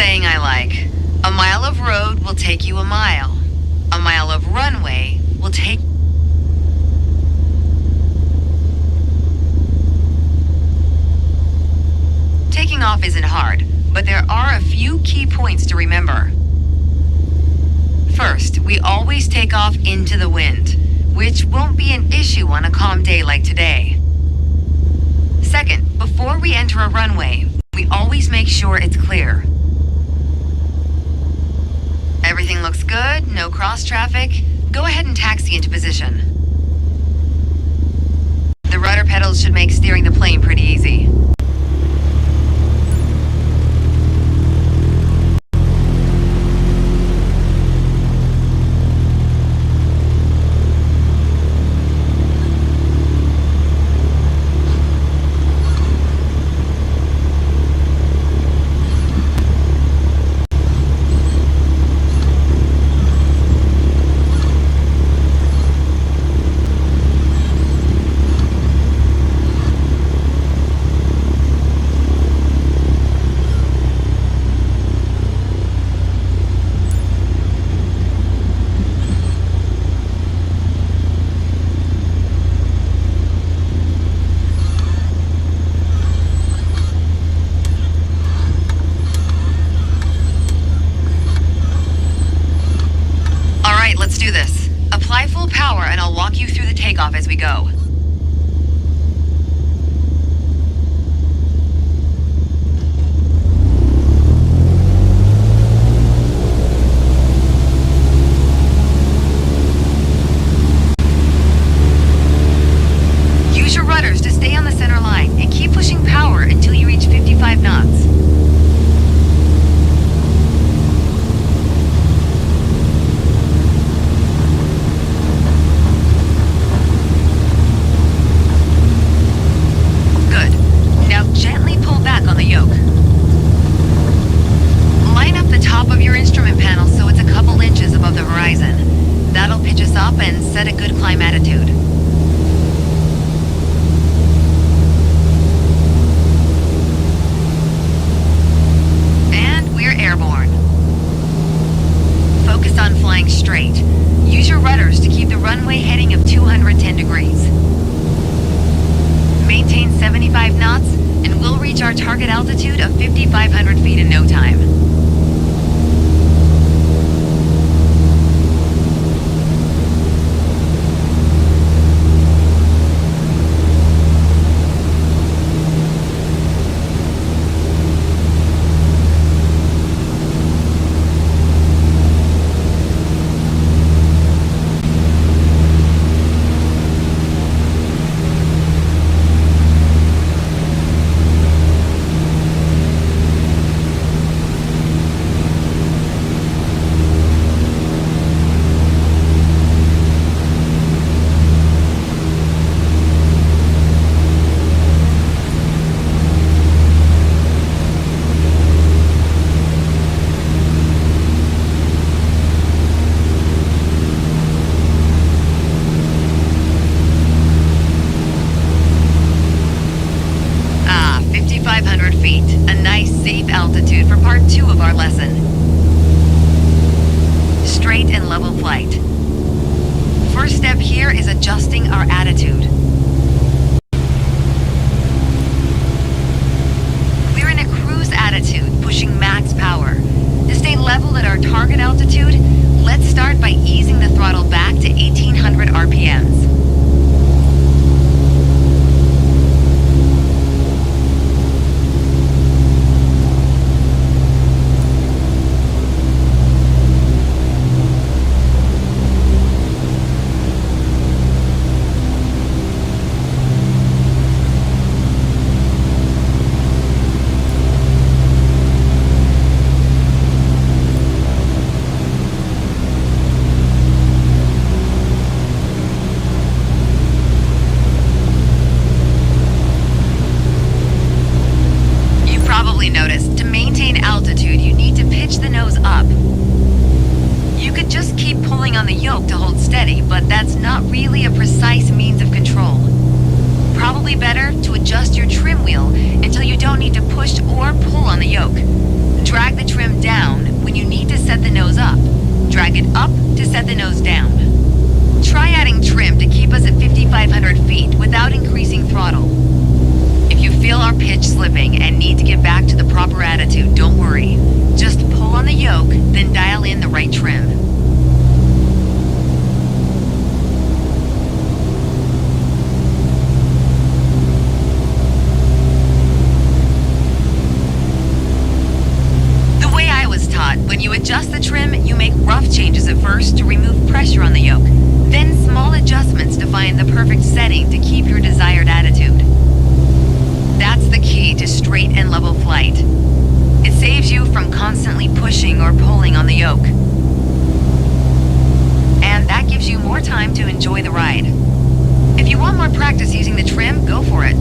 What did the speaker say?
saying I like. A mile of road will take you a mile. A mile of runway will take... Taking off isn't hard, but there are a few key points to remember. First, we always take off into the wind, which won't be an issue on a calm day like today. Second, before we enter a runway, we always make sure it's clear. Everything looks good, no cross traffic. Go ahead and taxi into position. The rudder pedals should make steering the plane pretty easy. Let's do this. Apply full power and I'll walk you through the takeoff as we go. Use your rudders to stay on the center line and keep pushing power until you reach 55 knots. Set a good climb attitude. And we're airborne. Focus on flying straight. Use your rudders to keep the runway heading of 210 degrees. Maintain 75 knots and we'll reach our target altitude of 5,500 feet in no time. Altitude for part 2 of our lesson. Straight and level flight. First step here is adjusting our attitude. We're in a cruise attitude, pushing max power. To stay level at our target altitude, let's start by easing the throttle back to 1800 RPMs. Notice, to maintain altitude, you need to pitch the nose up. You could just keep pulling on the yoke to hold steady, but that's not really a precise means of control. Probably better to adjust your trim wheel until you don't need to push or pull on the yoke. Drag the trim Drag it up to set the nose down. Try adding trim to keep us at 5,500 feet without increasing throttle. If you feel our pitch slipping and need to get back to the proper attitude, don't worry. Just pull on the yoke, then dial in the right trim. The way I was taught, when you adjust the trim, you make rough changes at first to remove pressure on the yoke, then small adjustments to find the perfect setting to keep your desired attitude. That's the key to straight and level flight. It saves you from constantly pushing or pulling on the yoke. And that gives you more time to enjoy the ride. If you want more practice using the trim, go for it.